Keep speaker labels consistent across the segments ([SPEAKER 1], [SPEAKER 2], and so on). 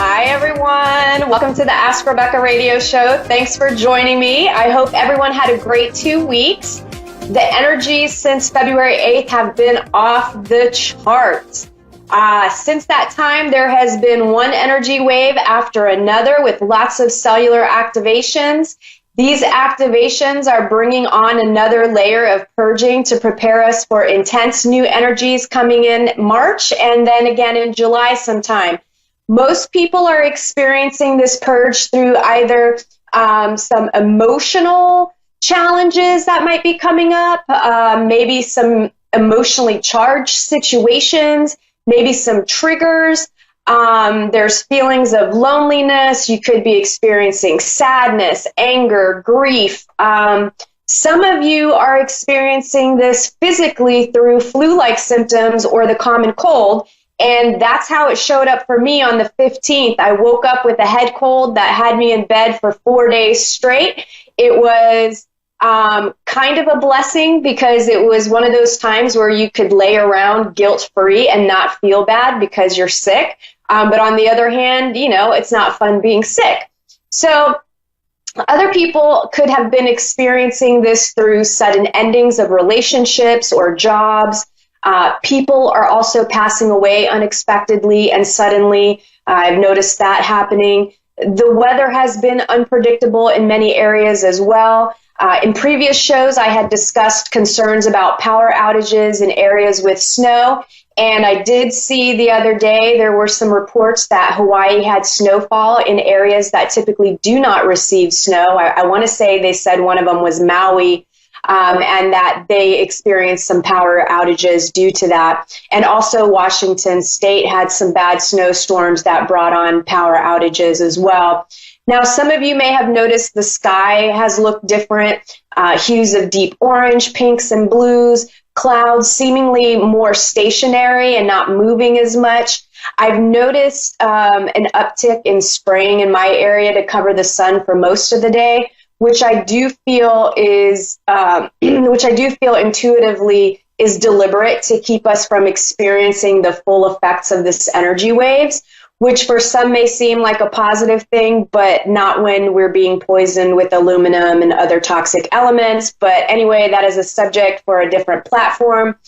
[SPEAKER 1] Hi, everyone. Welcome to the Ask Rebecca radio show. Thanks for joining me. I hope everyone had a great 2 weeks. The energies since February 8th have been off the charts. Since that time, there has been one energy wave after another with lots of cellular activations. These activations are bringing on another layer of purging to prepare us for intense new energies coming in March and then again in July sometime. Most people are experiencing this purge through either some emotional challenges that might be coming up, maybe some emotionally charged situations, maybe some triggers. There's feelings of loneliness. You could be experiencing sadness, anger, grief. Some of you are experiencing this physically through flu-like symptoms or the common cold. And that's how it showed up for me on the 15th. I woke up with a head cold that had me in bed for 4 days straight. It was kind of a blessing because it was one of those times where you could lay around guilt-free and not feel bad because you're sick. But on the other hand, you know, it's not fun being sick. So other people could have been experiencing this through sudden endings of relationships or jobs. People are also passing away unexpectedly and suddenly. I've noticed that happening. The weather has been unpredictable in many areas as well. In previous shows, I had discussed concerns about power outages in areas with snow. And I did see the other day there were some reports that Hawaii had snowfall in areas that typically do not receive snow. I want to say they said one of them was Maui. And that they experienced some power outages due to that. And also Washington State had some bad snowstorms that brought on power outages as well. Now, some of you may have noticed the sky has looked different, hues of deep orange, pinks, and blues, clouds seemingly more stationary and not moving as much. I've noticed an uptick in spraying in my area to cover the sun for most of the day, which I do feel intuitively is deliberate to keep us from experiencing the full effects of this energy waves, which for some may seem like a positive thing, but not when we're being poisoned with aluminum and other toxic elements. But anyway, that is a subject for a different platform.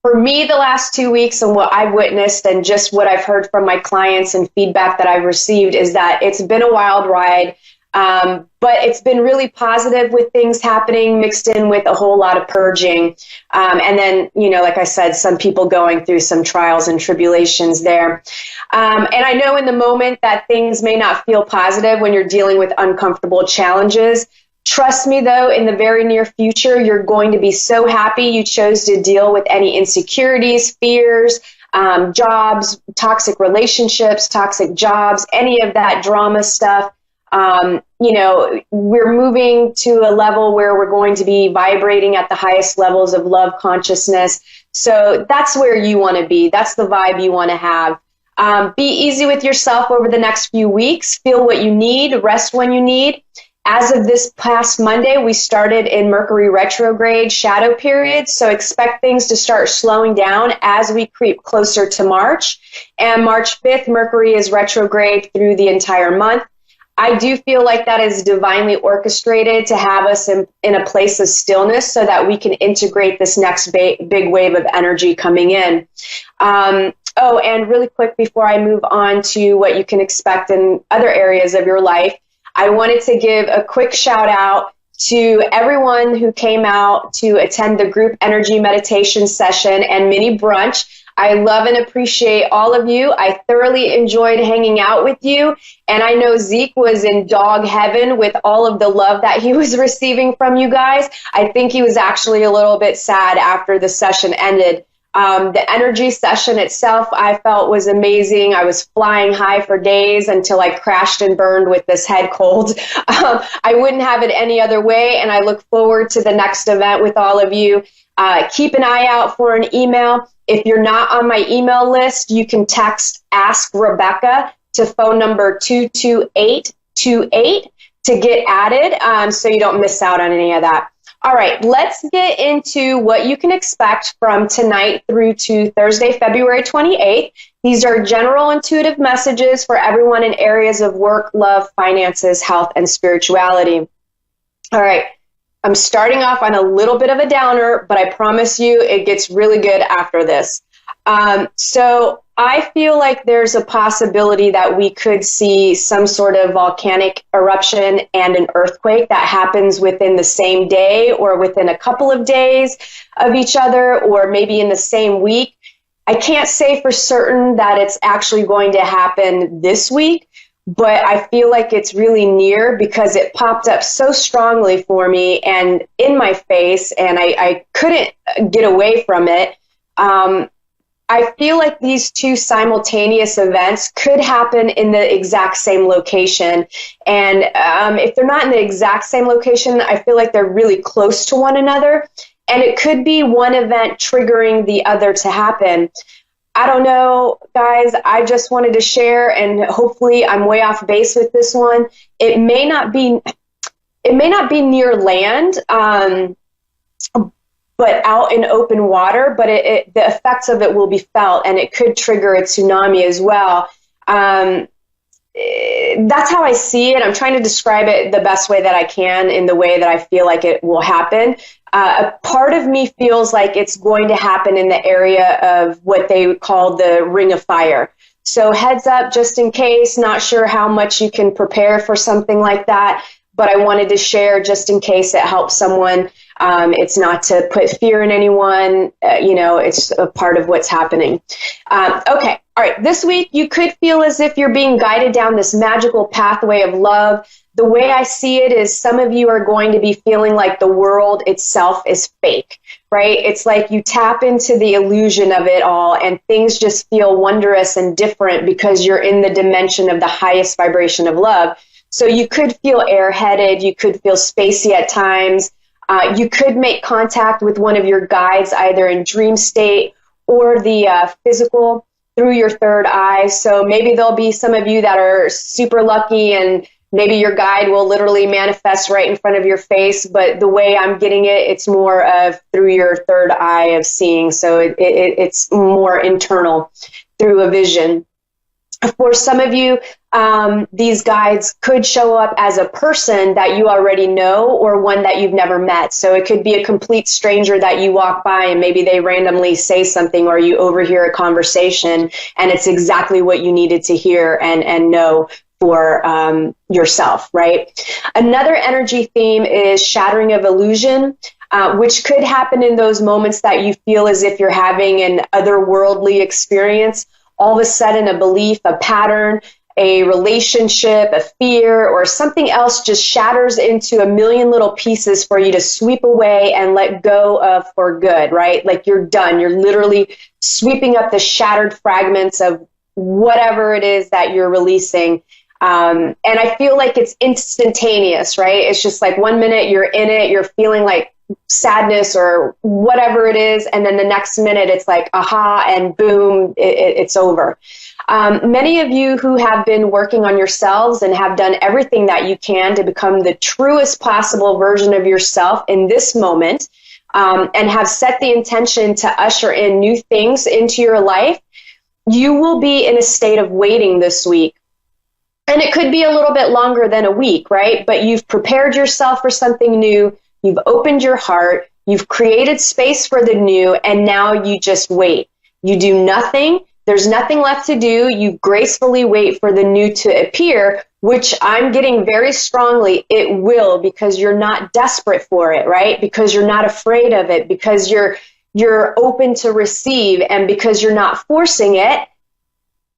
[SPEAKER 1] For me, the last 2 weeks and what I've witnessed and just what I've heard from my clients and feedback that I've received is that it's been a wild ride, but it's been really positive with things happening mixed in with a whole lot of purging. And then, like I said, some people going through some trials and tribulations there. And I know in the moment that things may not feel positive when you're dealing with uncomfortable challenges. Trust me, though, in the very near future, you're going to be so happy you chose to deal with any insecurities, fears, jobs, toxic relationships, toxic jobs, any of that drama stuff. We're moving to a level where we're going to be vibrating at the highest levels of love consciousness. So that's where you want to be. That's the vibe you want to have. Be easy with yourself over the next few weeks. Feel what you need. Rest when you need. As of this past Monday, we started in Mercury retrograde shadow period, so expect things to start slowing down as we creep closer to March. And March 5th, Mercury is retrograde through the entire month. I do feel like that is divinely orchestrated to have us in a place of stillness so that we can integrate this next big wave of energy coming in. And really quick before I move on to what you can expect in other areas of your life, I wanted to give a quick shout out to everyone who came out to attend the group energy meditation session and mini brunch. I love and appreciate all of you. I thoroughly enjoyed hanging out with you. And I know Zeke was in dog heaven with all of the love that he was receiving from you guys. I think he was actually a little bit sad after the session ended. The energy session itself, I felt was amazing. I was flying high for days until I crashed and burned with this head cold. I wouldn't have it any other way, and I look forward to the next event with all of you. Keep an eye out for an email. If you're not on my email list, you can text Ask Rebecca to phone number 22828 to get added so you don't miss out on any of that. All right, let's get into what you can expect from tonight through to Thursday, February 28th. These are general intuitive messages for everyone in areas of work, love, finances, health, and spirituality. All right, I'm starting off on a little bit of a downer, but I promise you it gets really good after this. So I feel like there's a possibility that we could see some sort of volcanic eruption and an earthquake that happens within the same day or within a couple of days of each other, or maybe in the same week. I can't say for certain that it's actually going to happen this week, but I feel like it's really near because it popped up so strongly for me and in my face, and I couldn't get away from it. I feel like these two simultaneous events could happen in the exact same location. And if they're not in the exact same location, I feel like they're really close to one another. And it could be one event triggering the other to happen. I don't know, guys. I just wanted to share, and hopefully I'm way off base with this one. It may not be near land, but out in open water, but the effects of it will be felt, and it could trigger a tsunami as well. That's how I see it. I'm trying to describe it the best way that I can in the way that I feel like it will happen. A part of me feels like it's going to happen in the area of what they call the Ring of Fire. So heads up, just in case, not sure how much you can prepare for something like that, but I wanted to share just in case it helps someone. It's not to put fear in anyone. It's a part of what's happening. Okay. All right. This week, you could feel as if you're being guided down this magical pathway of love. The way I see it is some of you are going to be feeling like the world itself is fake, right? It's like you tap into the illusion of it all and things just feel wondrous and different because you're in the dimension of the highest vibration of love. So you could feel airheaded. You could feel spacey at times. You could make contact with one of your guides, either in dream state or the physical through your third eye. So maybe there'll be some of you that are super lucky and maybe your guide will literally manifest right in front of your face. But the way I'm getting it, it's more of through your third eye of seeing. So it's more internal through a vision. For some of you, these guides could show up as a person that you already know or one that you've never met. So it could be a complete stranger that you walk by and maybe they randomly say something or you overhear a conversation and it's exactly what you needed to hear and know for yourself, right? Another energy theme is shattering of illusion, which could happen in those moments that you feel as if you're having an otherworldly experience. All of a sudden, a belief, a pattern, a relationship, a fear, or something else just shatters into a million little pieces for you to sweep away and let go of for good, right? Like you're done. You're literally sweeping up the shattered fragments of whatever it is that you're releasing. And I feel like it's instantaneous, right? It's just like 1 minute you're in it, you're feeling like sadness or whatever it is, and then the next minute it's like aha and boom, it's over. Many of you who have been working on yourselves and have done everything that you can to become the truest possible version of yourself in this moment, and have set the intention to usher in new things into your life, you will be in a state of waiting this week. And it could be a little bit longer than a week, right? But you've prepared yourself for something new. You've opened your heart, you've created space for the new, and now you just wait. You do nothing. There's nothing left to do. You gracefully wait for the new to appear, which I'm getting very strongly it will, because you're not desperate for it, right? Because you're not afraid of it, because you're open to receive, and because you're not forcing it,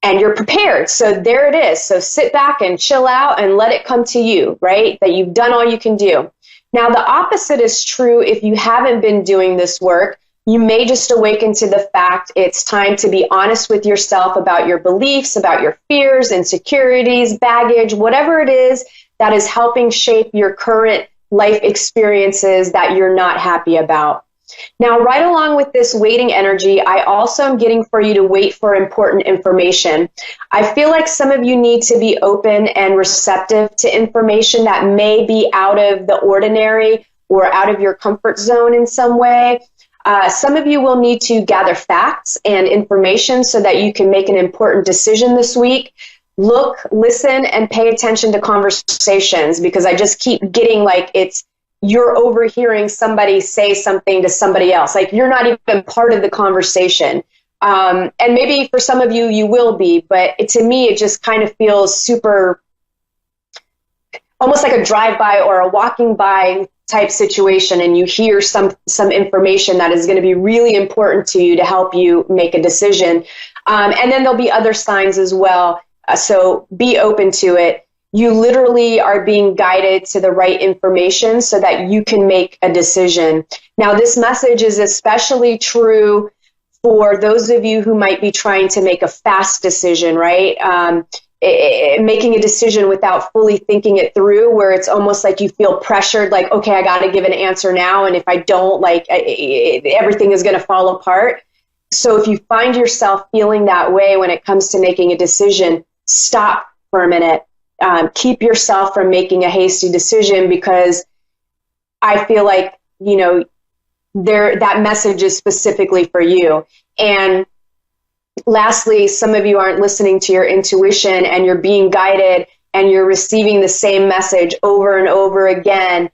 [SPEAKER 1] and you're prepared. So there it is. So sit back and chill out and let it come to you, right? That you've done all you can do. Now, the opposite is true if you haven't been doing this work. You may just awaken to the fact it's time to be honest with yourself about your beliefs, about your fears, insecurities, baggage, whatever it is that is helping shape your current life experiences that you're not happy about. Now, right along with this waiting energy, I also am getting for you to wait for important information. I feel like some of you need to be open and receptive to information that may be out of the ordinary or out of your comfort zone in some way. Some of you will need to gather facts and information so that you can make an important decision this week. Look, listen, and pay attention to conversations, because I just keep getting like you're overhearing somebody say something to somebody else. Like you're not even part of the conversation. And maybe for some of you, you will be, but to me, it just kind of feels super, almost like a drive-by or a walking by type situation, and you hear some information that is going to be really important to you to help you make a decision. And then there'll be other signs as well. So be open to it. You literally are being guided to the right information so that you can make a decision. Now, this message is especially true for those of you who might be trying to make a fast decision, right? Making a decision without fully thinking it through, where it's almost like you feel pressured, like, okay, I got to give an answer now. And if I don't, like, everything is going to fall apart. So if you find yourself feeling that way when it comes to making a decision, stop for a minute. Keep yourself from making a hasty decision, because I feel like, that message is specifically for you. And lastly, some of you aren't listening to your intuition, and you're being guided, and you're receiving the same message over and over again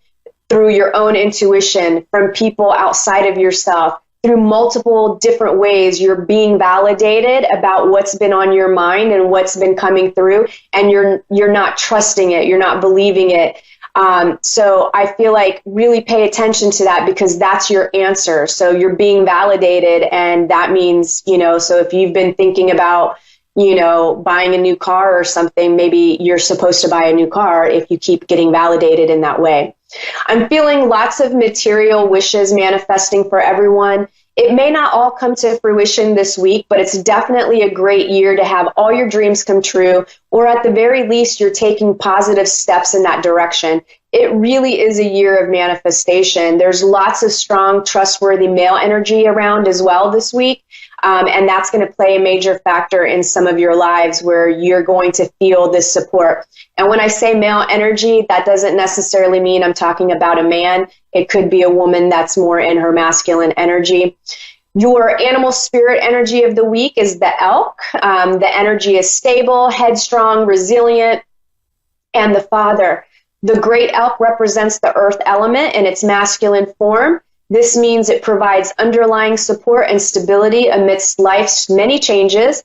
[SPEAKER 1] through your own intuition, from people outside of yourself. Through multiple different ways, you're being validated about what's been on your mind and what's been coming through, and you're not trusting it, you're not believing it. So I feel like really pay attention to that, because that's your answer. So you're being validated, and that means, so if you've been thinking about, buying a new car or something, maybe you're supposed to buy a new car if you keep getting validated in that way. I'm feeling lots of material wishes manifesting for everyone. It may not all come to fruition this week, but it's definitely a great year to have all your dreams come true, or at the very least, you're taking positive steps in that direction. It really is a year of manifestation. There's lots of strong, trustworthy male energy around as well this week. And that's going to play a major factor in some of your lives, where you're going to feel this support. And when I say male energy, that doesn't necessarily mean I'm talking about a man. It could be a woman that's more in her masculine energy. Your animal spirit energy of the week is the elk. The energy is stable, headstrong, resilient, and the father. The great elk represents the earth element in its masculine form. This means it provides underlying support and stability amidst life's many changes.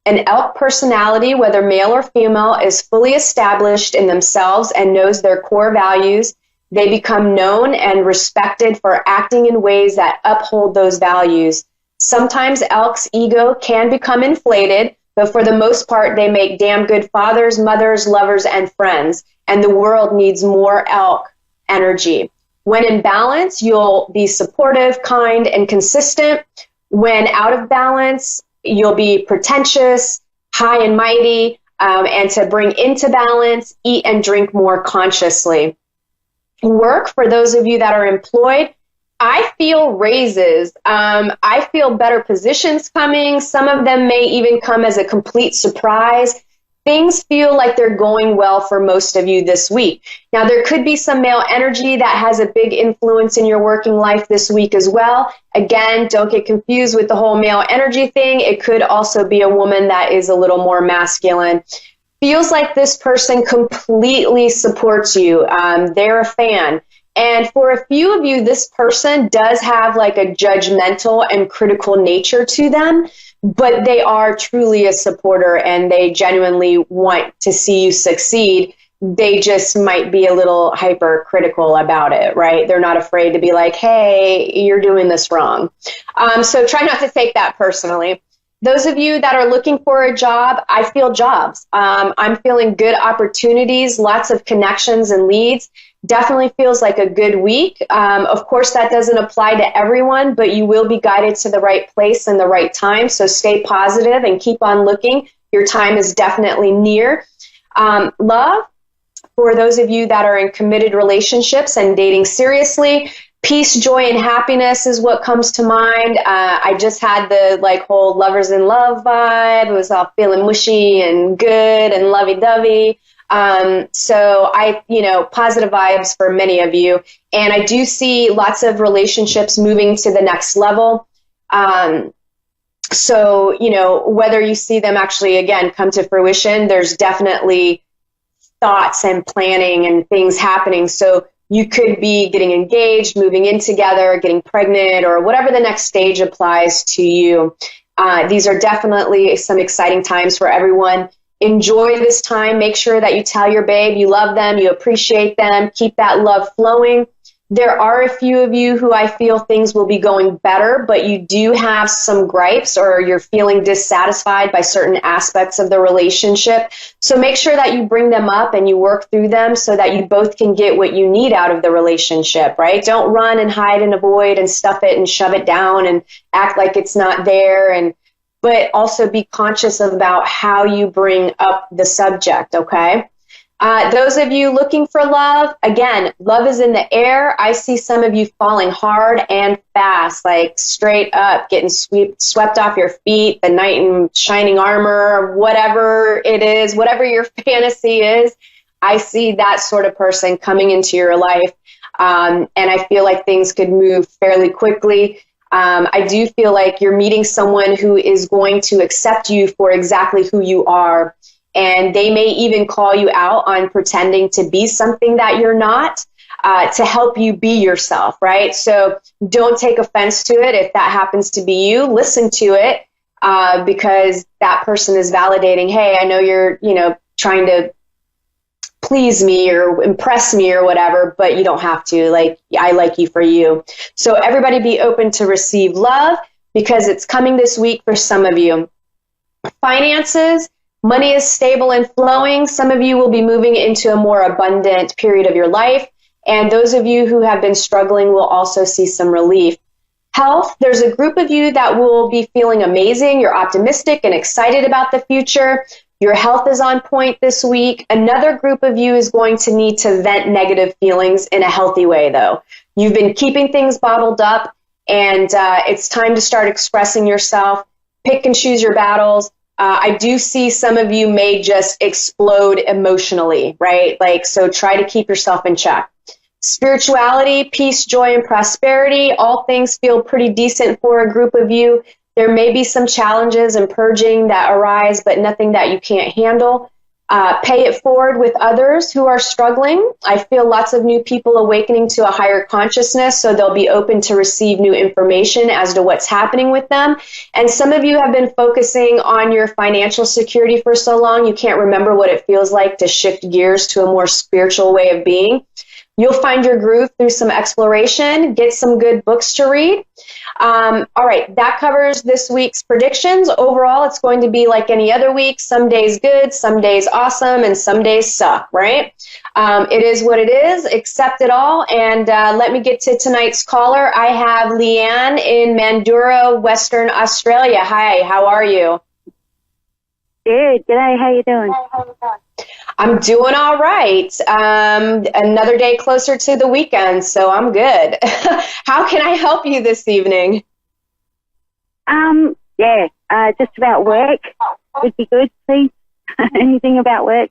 [SPEAKER 1] An elk personality, whether male or female, is fully established in themselves and knows their core values. They become known and respected for acting in ways that uphold those values. Sometimes elk's ego can become inflated, but for the most part, they make damn good fathers, mothers, lovers, and friends. And the world needs more elk energy. When in balance, you'll be supportive, kind, and consistent. When out of balance, you'll be pretentious, high and mighty, and to bring into balance, eat and drink more consciously. Work, for those of you that are employed, I feel raises. I feel better positions coming. Some of them may even come as a complete surprise. Things feel like they're going well for most of you this week. Now, there could be some male energy that has a big influence in your working life this week as well. Again, don't get confused with the whole male energy thing. It could also be a woman that is a little more masculine. Feels like this person completely supports you. They're a fan. And for a few of you, this person does have like a judgmental and critical nature to them, but they are truly a supporter and they genuinely want to see you succeed. They just might be a little hypercritical about it, right? They're not afraid to be like, hey, you're doing this wrong. So try not to take that personally. Those of you that are looking for a job, I feel jobs. I'm feeling good opportunities, lots of connections and leads. Definitely feels like a good week. Of course, that doesn't apply to everyone, but you will be guided to the right place and the right time. So stay positive and keep on looking. Your time is definitely near. Love, for those of you that are in committed relationships and dating seriously, peace, joy, and happiness is what comes to mind. I just had the whole lovers in love vibe. It was all feeling mushy and good and lovey-dovey. So positive vibes for many of you. And I do see lots of relationships moving to the next level. So, whether you see them actually, again, come to fruition, there's definitely thoughts and planning and things happening. So you could be getting engaged, moving in together, getting pregnant, or whatever the next stage applies to you. These are definitely some exciting times for everyone. Enjoy this time. Make sure that you tell your babe you love them, you appreciate them, keep that love flowing. There are a few of you who I feel things will be going better, but you do have some gripes or you're feeling dissatisfied by certain aspects of the relationship. So make sure that you bring them up and you work through them so that you both can get what you need out of the relationship, right? Don't run and hide and avoid and stuff it and shove it down and act like it's not there. But also be conscious about how you bring up the subject, okay? Those of you looking for love, again, love is in the air. I see some of you falling hard and fast, like straight up, getting swept off your feet, the knight in shining armor, whatever it is, whatever your fantasy is. I see that sort of person coming into your life, and I feel like things could move fairly quickly. I do feel like you're meeting someone who is going to accept you for exactly who you are. And they may even call you out on pretending to be something that you're not, to help you be yourself, right? So don't take offense to it. If that happens to be you, listen to it, because that person is validating, hey, I know you're, trying to please me or impress me or whatever, but you don't have to. Like, I like you for you. So everybody be open to receive love because it's coming this week for some of you. Finances. Money is stable and flowing. Some of you will be moving into a more abundant period of your life. And those of you who have been struggling will also see some relief. Health, there's a group of you that will be feeling amazing. You're optimistic and excited about the future. Your health is on point this week. Another group of you is going to need to vent negative feelings in a healthy way, though. You've been keeping things bottled up, and it's time to start expressing yourself. Pick and choose your battles. I do see some of you may just explode emotionally, right? So try to keep yourself in check. Spirituality, peace, joy, and prosperity, all things feel pretty decent for a group of you. There may be some challenges and purging that arise, but nothing that you can't handle. Pay it forward with others who are struggling. I feel lots of new people awakening to a higher consciousness, so they'll be open to receive new information as to what's happening with them. And some of you have been focusing on your financial security for so long, you can't remember what it feels like to shift gears to a more spiritual way of being. You'll find your groove through some exploration, get some good books to read. All right, that covers this week's predictions. Overall, it's going to be like any other week. Some days good, some days awesome, and some days suck, right? It is what it is. Accept it all. And let me get to tonight's caller. I have Leanne in Mandurah, Western Australia. Hi, how are you?
[SPEAKER 2] Good. G'day, how you doing?
[SPEAKER 1] I'm doing all right. Another day closer to the weekend, so I'm good. How can I help you this evening?
[SPEAKER 2] Just about work would be good, please. Anything about work?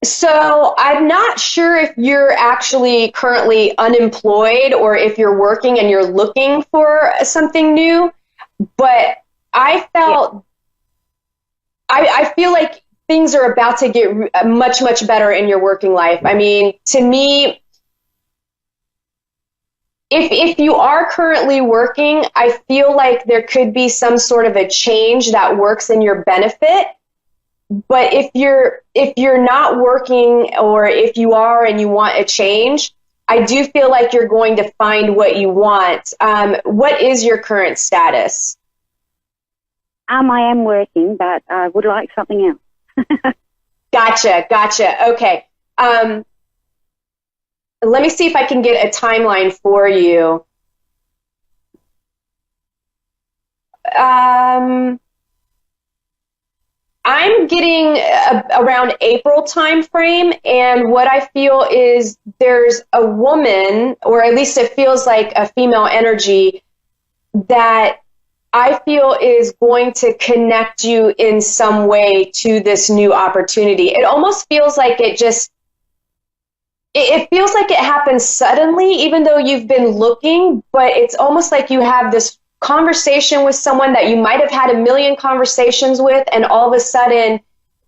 [SPEAKER 1] So I'm not sure if you're actually currently unemployed or if you're working and you're looking for something new, but I feel like things are about to get much, much better in your working life. I mean, to me, if you are currently working, I feel like there could be some sort of a change that works in your benefit. But if you're not working, or if you are and you want a change, I do feel like you're going to find what you want. What is your current status?
[SPEAKER 2] I am working, but I would like something else.
[SPEAKER 1] Gotcha. Okay. Let me see if I can get a timeline for you. I'm getting around April time frame, and what I feel is there's a woman, or at least it feels like a female energy, that I feel is going to connect you in some way to this new opportunity. It almost feels like it feels like it happens suddenly, even though you've been looking, but it's almost like you have this conversation with someone that you might have had a million conversations with, and all of a sudden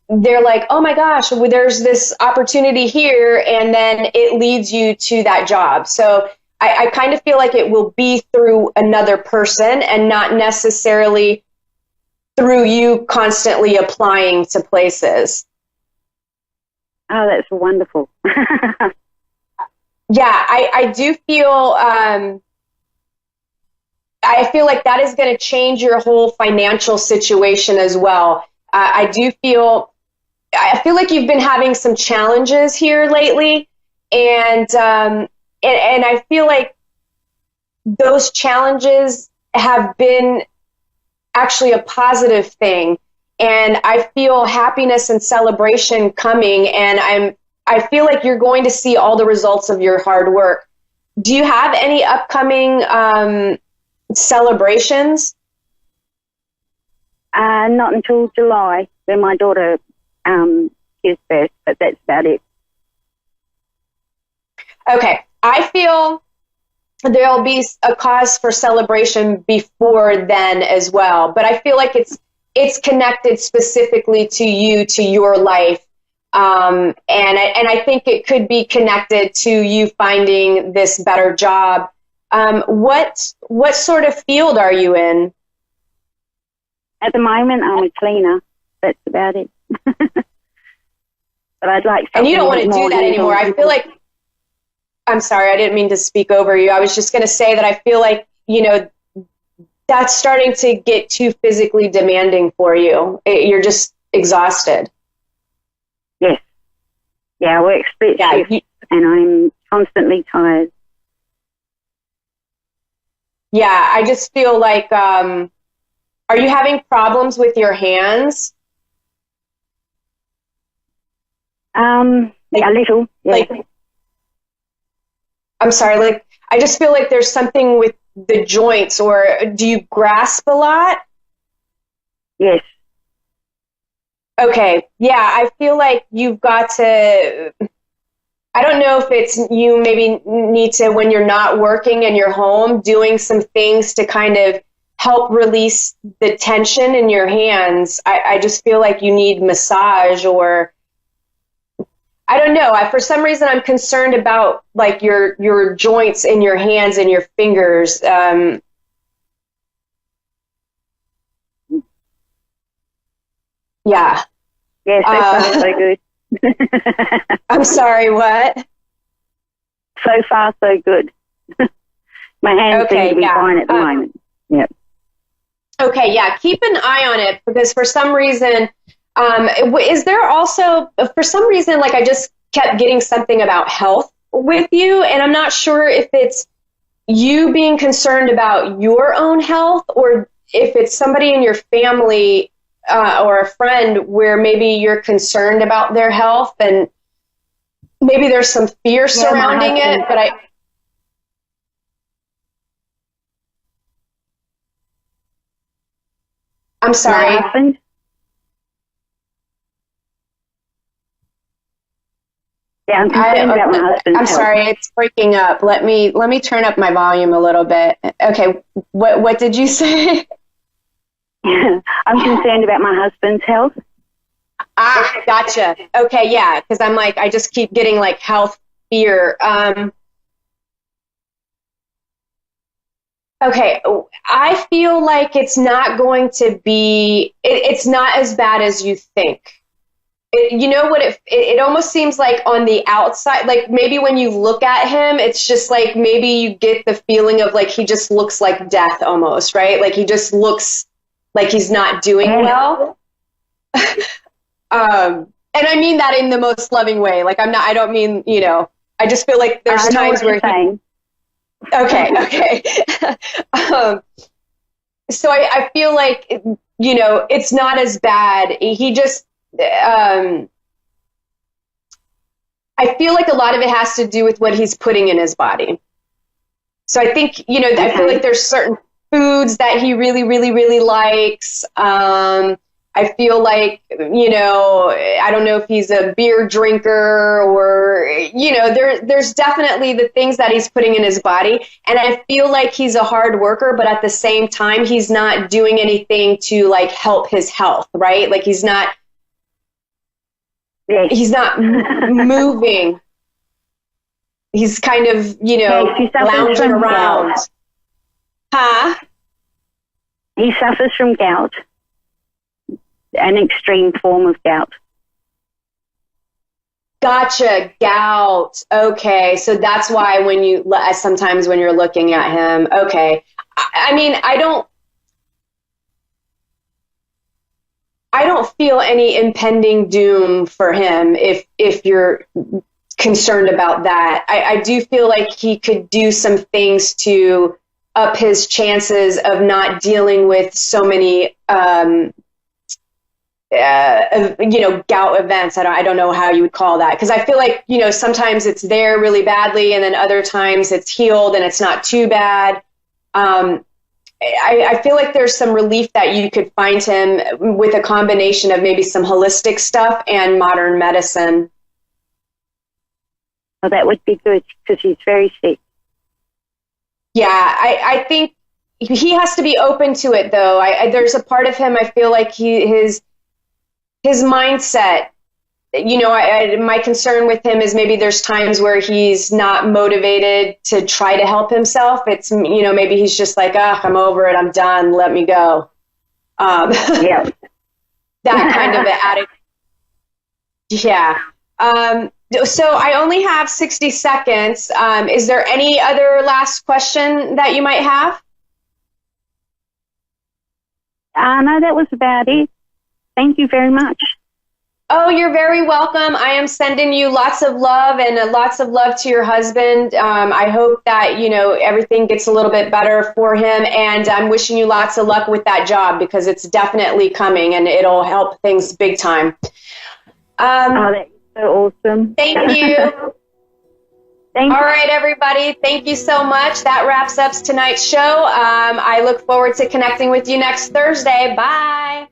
[SPEAKER 1] they're like, oh my gosh, well, there's this opportunity here, and then it leads you to that job. So I kind of feel like it will be through another person and not necessarily through you constantly applying to places.
[SPEAKER 2] Oh, that's wonderful.
[SPEAKER 1] Yeah, I do feel, I feel like that is going to change your whole financial situation as well. I feel like you've been having some challenges here lately, and I feel like those challenges have been actually a positive thing. And I feel happiness and celebration coming, and I feel like you're going to see all the results of your hard work. Do you have any upcoming celebrations?
[SPEAKER 2] Not until July, when my daughter gives birth, but that's about it.
[SPEAKER 1] Okay. I feel there'll be a cause for celebration before then as well, but I feel like it's connected specifically to you, to your life. And I think it could be connected to you finding this better job. What sort of field are you in?
[SPEAKER 2] At the moment, I'm a cleaner. That's about it. But I'd like something.
[SPEAKER 1] And you don't want to do that anymore. I feel like, I'm sorry, I didn't mean to speak over you. I was just going to say that I feel like, that's starting to get too physically demanding for you. You're just exhausted.
[SPEAKER 2] Yes. Yeah, I work split shift, and I'm constantly tired.
[SPEAKER 1] Yeah, I just feel like, are you having problems with your hands?
[SPEAKER 2] A little, yeah.
[SPEAKER 1] I'm sorry, I just feel like there's something with the joints, or do you grasp a lot?
[SPEAKER 2] Yes.
[SPEAKER 1] Okay, yeah, I feel like you've got to, I don't know if it's you maybe need to, when you're not working and you're home, doing some things to kind of help release the tension in your hands. I just feel like you need massage, or I don't know. For some reason, I'm concerned about your joints in your hands and your fingers. Yeah.
[SPEAKER 2] Yes, so far so good.
[SPEAKER 1] I'm sorry, what?
[SPEAKER 2] So far so good. My hands seem to be fine at the moment. Yep.
[SPEAKER 1] Okay, yeah. Keep an eye on it, because for some reason, is there also, for some reason, I just kept getting something about health with you, and I'm not sure if it's you being concerned about your own health, or if it's somebody in your family or a friend where maybe you're concerned about their health, and maybe there's some fear surrounding it, but I'm sorry.
[SPEAKER 2] My husband? Yeah, I'm concerned about my husband's health.
[SPEAKER 1] Sorry, it's breaking up. Let me turn up my volume a little bit. Okay, what did you say?
[SPEAKER 2] I'm concerned about my husband's health.
[SPEAKER 1] Ah, gotcha. Okay, yeah, because I'm I just keep getting health fear. Okay, I feel like it's not going to be, it's not as bad as you think. You know what, it almost seems like on the outside, maybe when you look at him, it's just maybe you get the feeling of he just looks like death almost, right? He just looks like he's not doing well. And I mean that in the most loving way. I don't mean, I just feel like there's times where Okay. So I feel like, it's not as bad. He just, I feel like a lot of it has to do with what he's putting in his body. So I think, I feel like there's certain foods that he really, really, really likes. I feel like, I don't know if he's a beer drinker or, there's definitely the things that he's putting in his body. And I feel like he's a hard worker, but at the same time, he's not doing anything to like help his health, right? Like he's not moving. He's kind of, lounging around.
[SPEAKER 2] Gout.
[SPEAKER 1] Huh?
[SPEAKER 2] He suffers from gout, an extreme form of gout.
[SPEAKER 1] Gotcha, gout. Okay, so that's why sometimes when you're looking at him, okay. I mean, I don't feel any impending doom for him if you're concerned about that. I do feel like he could do some things to up his chances of not dealing with so many, gout events. I don't know how you would call that. Because I feel like, sometimes it's there really badly and then other times it's healed and it's not too bad. I feel like there's some relief that you could find him with a combination of maybe some holistic stuff and modern medicine.
[SPEAKER 2] Well, that would be good because he's very sick.
[SPEAKER 1] Yeah, I think he has to be open to it, though. There's a part of him, I feel like his mindset, my concern with him is maybe there's times where he's not motivated to try to help himself. It's, maybe he's just like, I'm over it, I'm done, let me go.
[SPEAKER 2] Yeah.
[SPEAKER 1] That kind of attitude. Yeah. So I only have 60 seconds. Is there any other last question that you might have?
[SPEAKER 2] No, that was about it. Thank you very much.
[SPEAKER 1] Oh, you're very welcome. I am sending you lots of love and lots of love to your husband. I hope that, everything gets a little bit better for him. And I'm wishing you lots of luck with that job because it's definitely coming and it'll help things big time.
[SPEAKER 2] That's so awesome.
[SPEAKER 1] Thank you.
[SPEAKER 2] Thank you.
[SPEAKER 1] All right, everybody. Thank you so much. That wraps up tonight's show. I look forward to connecting with you next Thursday. Bye.